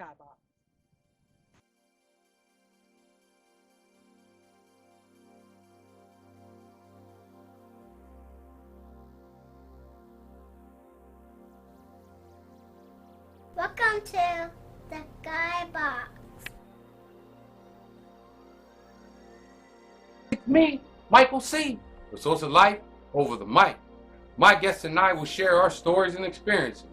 Skyboxx. Welcome to the Skyboxx. It's me, Michael C., the source of life over the mic. My guest and I will share our stories and experiences.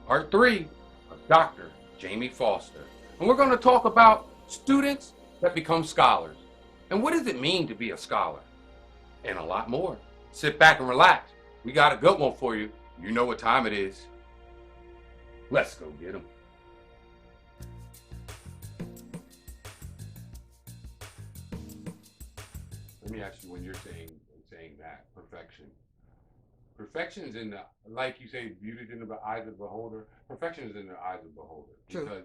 Part 3 of Dr. Jamie Foster. And we're going to talk about students that become scholars. And what does it mean to be a scholar? And a lot more. Sit back and relax. We got a good one for you. You know what time it is. Let's go get them. Let me ask you, when you're saying that perfection is in the, like you say, beauty is in the eyes of the beholder. Perfection is in the eyes of the beholder. True. Because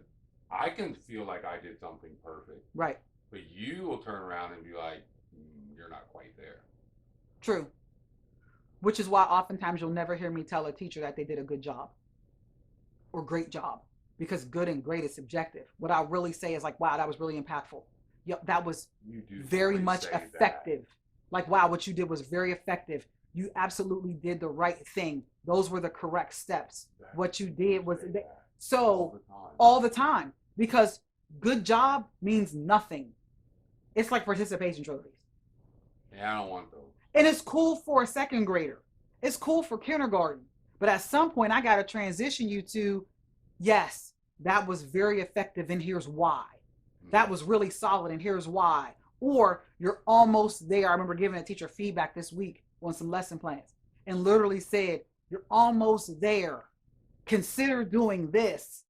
I can feel like I did something perfect, Right. but you will turn around and be like, you're not quite there. True. Which is why oftentimes you'll never hear me tell a teacher that they did a good job or great job, because good and great is subjective. What I really say is like, wow, that was really impactful. Yep, that was very much effective. Like, wow, what you did was very effective. You absolutely did the right thing. Those were the correct steps. What you did was so all the time, because good job means nothing. It's like participation trophies. Yeah, I don't want those. And it's cool for a second grader. It's cool for kindergarten. But at some point, I got to transition you to, yes, that was very effective, and here's why. That was really solid, and here's why. Or you're almost there. I remember giving a teacher feedback this week on some lesson plans and literally said, you're almost there. Consider doing this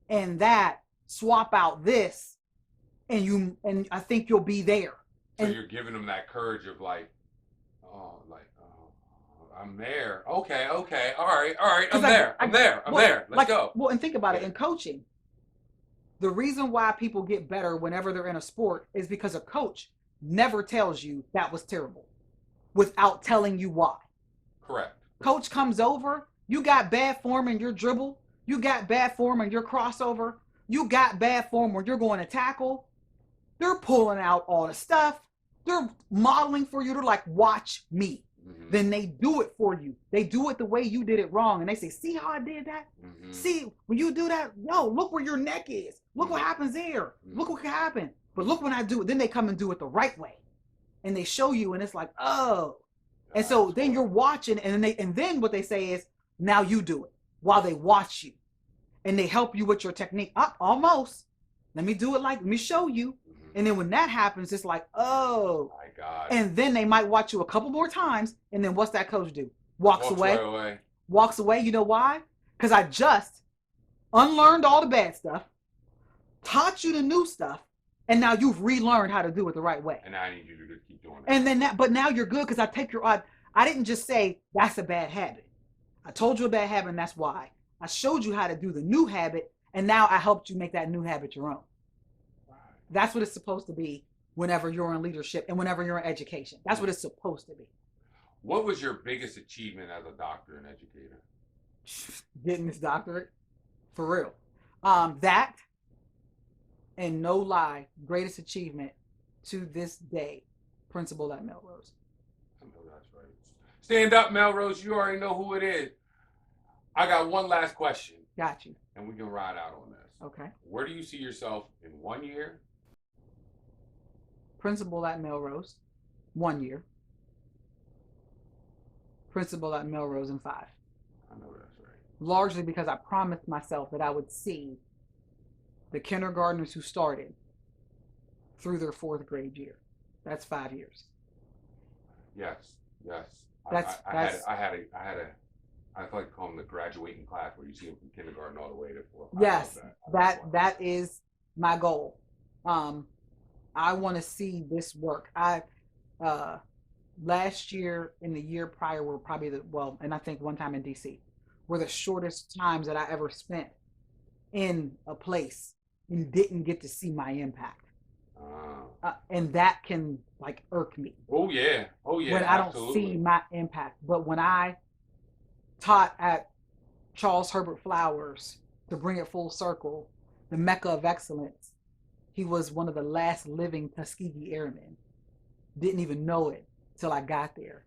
and that, swap out this, and I think you'll be there. So you're giving them that courage of like, I'm there. Okay, all right. I'm there. Let's go. Well, and think about it in coaching. The reason why people get better whenever they're in a sport is because a coach never tells you that was terrible without telling you why. Correct. Coach comes over, you got bad form in your dribble, you got bad form in your crossover, you got bad form when you're going to tackle. They're pulling out all the stuff. They're modeling for you. They're like, watch me. Mm-hmm. Then they do it for you. They do it the way you did it wrong. And they say, see how I did that? Mm-hmm. See, when you do that, yo, look where your neck is. Look what happens there. Mm-hmm. Look what can happen. But look when I do it. Then they come and do it the right way. And they show you, and it's like, oh. And so then you're watching, and then what they say is, now you do it while they watch you. And they help you with your technique. Almost. Let me do it let me show you. Mm-hmm. And then when that happens, it's like, oh. My God. And then they might watch you a couple more times, and then what's that coach do? Walks away. Walks away. You know why? Because I just unlearned all the bad stuff, taught you the new stuff, and now you've relearned how to do it the right way. And now I need you to just keep doing it. And then but now you're good, because I take your I didn't just say that's a bad habit. I told you a bad habit, and that's why. I showed you how to do the new habit, and now I helped you make that new habit your own. Right. That's what it's supposed to be whenever you're in leadership and whenever you're in education. That's what it's supposed to be. What was your biggest achievement as a doctor and educator? Getting this doctorate, for real. That, and no lie, greatest achievement to this day, principal at Melrose. I know that's right. Stand up, Melrose. You already know who it is. I got one last question. Got you. And we can ride out on this. Okay. Where do you see yourself in 1 year? Principal at Melrose, 1 year. Principal at Melrose in 5. I know that's right. Largely because I promised myself that I would see the kindergartners who started through their 4th grade year. That's 5 years. Yes. I like to call them the graduating class, where you see them from kindergarten all the way to 4. Yes, that is my goal. I want to see this work. Last year and the year prior were probably and I think one time in DC, were the shortest times that I ever spent in a place and didn't get to see my impact. And that can irk me. Oh yeah. When I don't see my impact. But when I taught at Charles Herbert Flowers, to bring it full circle, the Mecca of excellence. He was one of the last living Tuskegee Airmen. Didn't even know it till I got there.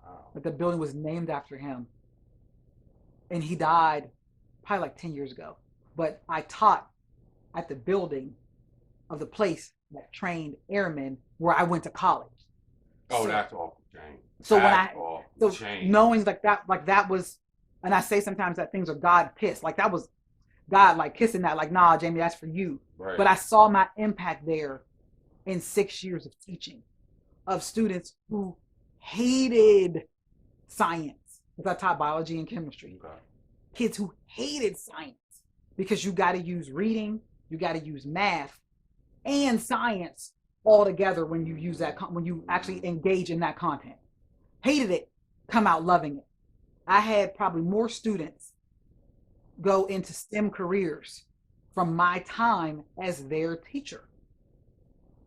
Wow. But the building was named after him. And he died probably like 10 years ago. But I taught at the building of the place that trained airmen where I went to college. Oh, So- that's off the chain. So when That's I- off So the chain. knowing like that was, and I say sometimes that things are God pissed. Like that was God like kissing that, like, nah, Jamie, that's for you. Right. But I saw my impact there in 6 years of teaching, of students who hated science, because I taught biology and chemistry. Okay. Kids who hated science because you got to use reading, you got to use math and science all together when you use that, when you actually engage in that content. Hated it, come out loving it. I had probably more students go into STEM careers from my time as their teacher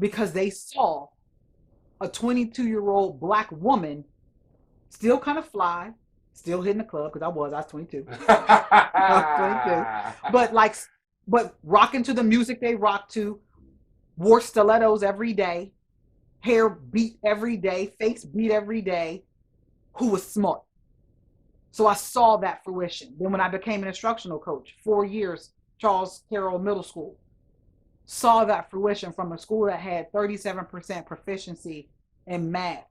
because they saw a 22-year-old Black woman still kind of fly, still hitting the club, because I was 22. But rocking to the music they rock to, wore stilettos every day, hair beat every day, face beat every day, who was smart. So I saw that fruition. Then when I became an instructional coach, 4 years, Charles Carroll Middle School, saw that fruition from a school that had 37% proficiency in math,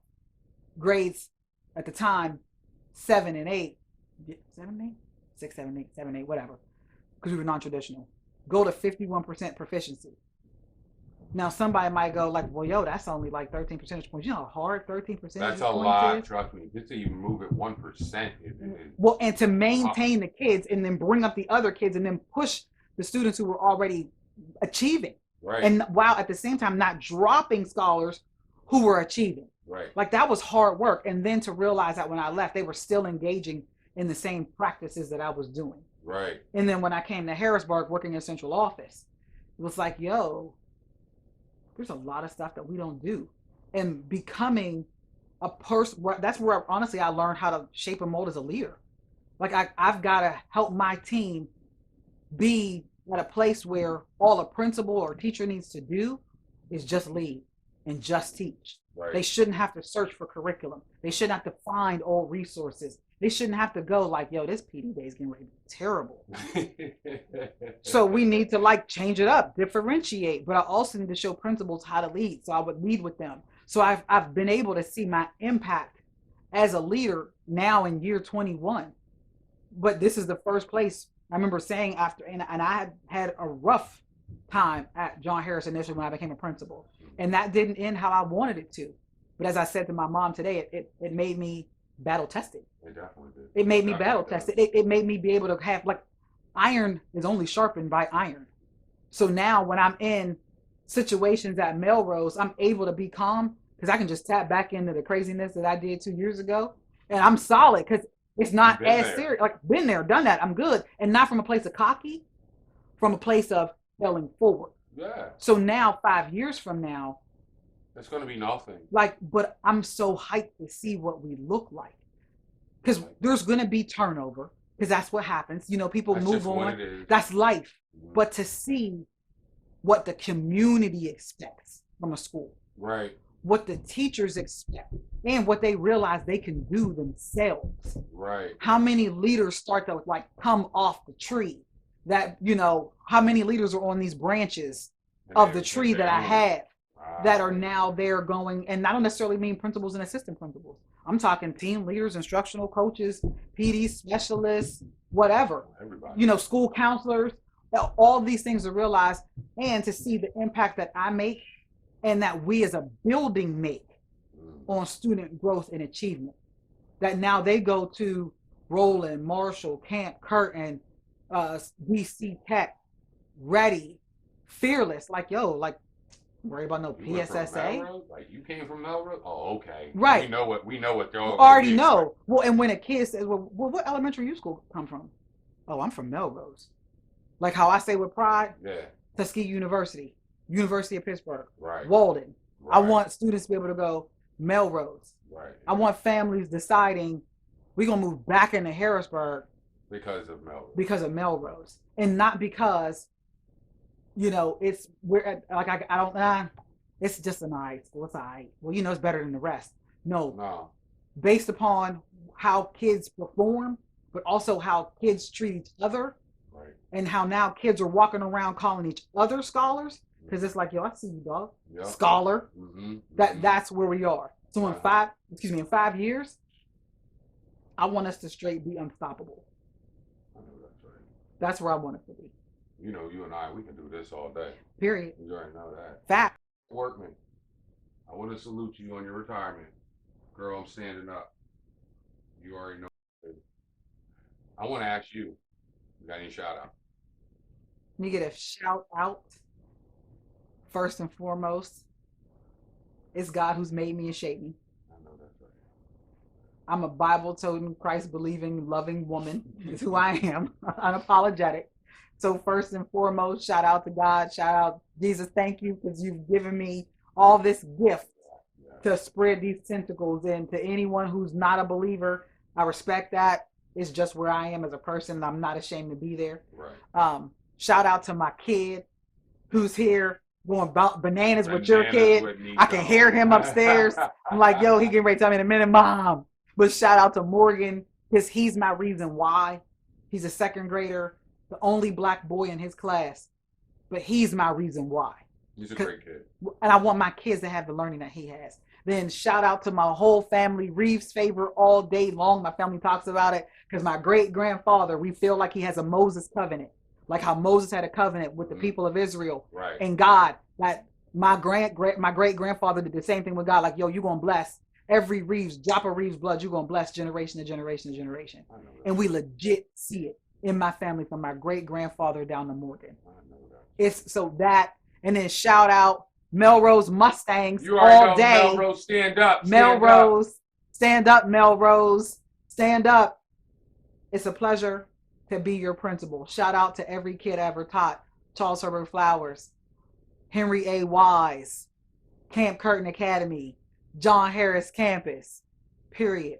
grades at the time 7 and 8, 7 and 8, 6, 7, 8, 7, 8, whatever, because we were non-traditional. Go to 51% proficiency. Now somebody might go like, well, yo, that's only like 13 percentage points. You know how hard 13 percentage That's points a lot. is? Trust me. Just to even move it 1%. Well, and to maintain the kids and then bring up the other kids and then push the students who were already achieving. Right. And while at the same time not dropping scholars who were achieving. Right. Like that was hard work. And then to realize that when I left, they were still engaging in the same practices that I was doing. Right. And then when I came to Harrisburg working in central office, it was like, yo, there's a lot of stuff that we don't do. And becoming a person, that's where honestly I learned how to shape and mold as a leader. Like I've got to help my team be at a place where all a principal or teacher needs to do is just lead and just teach. Right. They shouldn't have to search for curriculum. They shouldn't have to find old resources. They shouldn't have to go like, yo, this PD day is getting ready to be terrible. So we need to like change it up, differentiate, but I also need to show principals how to lead. So I would lead with them. So I've been able to see my impact as a leader now in year 21. But this is the first place I remember saying after, and I had a rough time at John Harris initially when I became a principal. And that didn't end how I wanted it to. But as I said to my mom today, it made me battle tested. It definitely did. It made me battle tested. It made me be able to have, like, iron is only sharpened by iron. So now when I'm in situations at Melrose, I'm able to be calm because I can just tap back into the craziness that I did 2 years ago. And I'm solid because it's not as serious. Like, been there, done that. I'm good. And not from a place of cocky, from a place of failing forward. Yeah. So now, 5 years from now, It's going to be nothing. like, but I'm so hyped to see what we look like. Because there's going to be turnover, because that's what happens. You know, people That's move just what on. it is. That's life. Mhm. But to see what the community expects from a school, Right. what the teachers expect, and what they realize they can do themselves. Right. How many leaders start to like come off the tree? That, you know, how many leaders are on these branches And of they- the tree they that I own it. have Wow. that are now there going, and I don't necessarily mean principals and assistant principals. I'm talking team leaders, instructional coaches, PD specialists, whatever. Everybody. You know, school counselors, all these things to realize and to see the impact that I make and that we as a building make on student growth and achievement. That now they go to Roland, Marshall, Camp Curtin, DC Tech, ready, fearless, like, yo, like, worry about no You went from PSSA. Melrose? Like, you came from Melrose? Oh, okay. Right. We know what You y'all already know. Well, and when a kid says, well, what elementary you school come from? Oh, I'm from Melrose. Like how I say with pride, Yeah. Tuskegee University, University of Pittsburgh, Right. Walden. I Right. want students to be able to go Melrose. Right. I want families deciding we're going to move back into Harrisburg Because of Melrose. because of Melrose, and not because You know, like I don't it's just an eye. Well, it's all right. Well, you know, it's better than the rest. No, No. based upon how kids perform, but also how kids treat each other, Right. and how now kids are walking around calling each other scholars. Because it's like, yo, I see you, dog. Yep. Scholar. Mm-hmm. That's where we are. So in 5 years, I want us to straight be unstoppable. I know that's right. That's where I want it to be. You know, you and I, we can do this all day. Period. You already know that. Fact. Workman, I want to salute you on your retirement. Girl, I'm standing up. You already know. I want to ask you got any shout out? You get a shout out. First and foremost, it's God who's made me and shaped me. I know that's right. I'm a Bible-toting, Christ-believing, loving woman. Is who I am. Unapologetic. So first and foremost, shout out to God. Shout out Jesus. Thank you because you've given me all this gift to spread these tentacles into anyone who's not a believer. I respect that. It's just where I am as a person, and I'm not ashamed to be there. Right. Shout out to my kid who's here going bananas with your kid. I can hear him upstairs. I'm like, yo, he getting ready to tell me in a minute, Mom. But shout out to Morgan because he's my reason why. He's a second grader, the only black boy in his class, but he's my reason why. He's a great kid. And I want my kids to have the learning that he has. Then shout out to my whole family, Reeves favor all day long. My family talks about it because my great-grandfather, we feel like he has a Moses covenant, like how Moses had a covenant with the people of Israel. Right. And God, that my great-grandfather did the same thing with God. Like, yo, you're going to bless every Reeves, drop of Reeves blood, you're going to bless generation to generation to generation. And we legit see it in my family from my great-grandfather down to Morgan. It's so that, and then shout out Melrose Mustangs all day. Melrose, stand up. Melrose, stand up, Melrose, stand up. It's a pleasure to be your principal. Shout out to every kid I ever taught. Charles Herbert Flowers, Henry A. Wise, Camp Curtin Academy, John Harris Campus, period.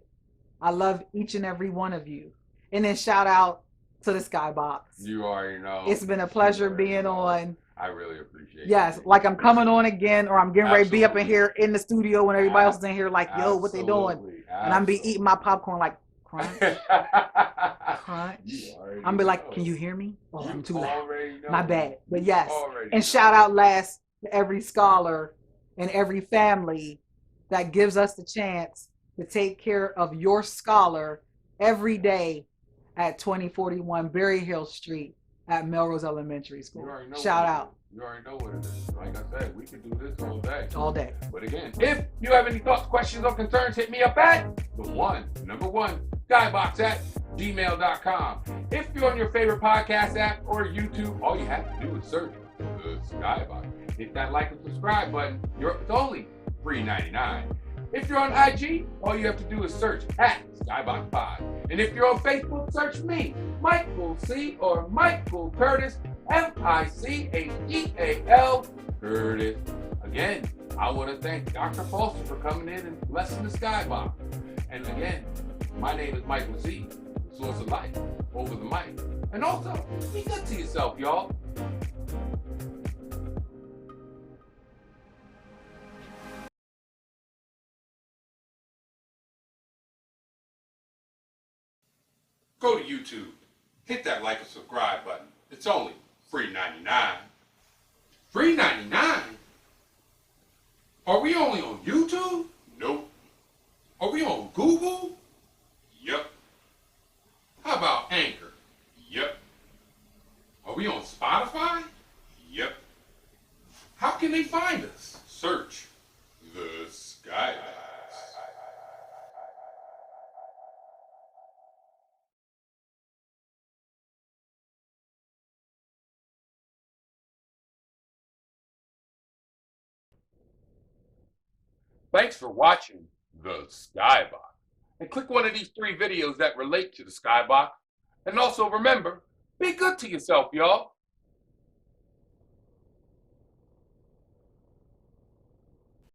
I love each and every one of you. And then shout out to the Skyboxx. You already know. It's been a pleasure being on. I really appreciate it. Yes, like I'm coming on again, or I'm getting ready to be up in here in the studio when everybody else is in here like, yo, what they doing? And I'm be eating my popcorn like, crunch, crunch. I'm be like, can you hear me? Oh, I'm too loud. My bad. But yes, and shout out last to every scholar and every family that gives us the chance to take care of your scholar every day at 2041 Berry Hill Street at Melrose Elementary School. Shout out. You already know what it is. Like I said, we could do this all day. All day. But again, if you have any thoughts, questions, or concerns, hit me up at number one, Skyboxx at gmail.com. If you're on your favorite podcast app or YouTube, all you have to do is search the Skyboxx. Hit that like and subscribe button. It's only $3.99. If you're on IG, all you have to do is search at SkyBoxx5. And if you're on Facebook, search me, Michael C. or Michael Curtis, Micheal Curtis. Again, I want to thank Dr. Foster for coming in and blessing the Skyboxx. And again, my name is Michael C., the source of life, over the mic. And also, be good to yourself, y'all. Go to YouTube, hit that like and subscribe button. It's only $3.99. $3.99? Are we only on YouTube? Nope. Are we on Google? Yep. How about Anchor? Yep. Are we on Spotify? Yep. How can they find us? Search the Skyboxx. Thanks for watching the Skyboxx. And click one of these 3 videos that relate to the Skyboxx. And also remember, be good to yourself, y'all.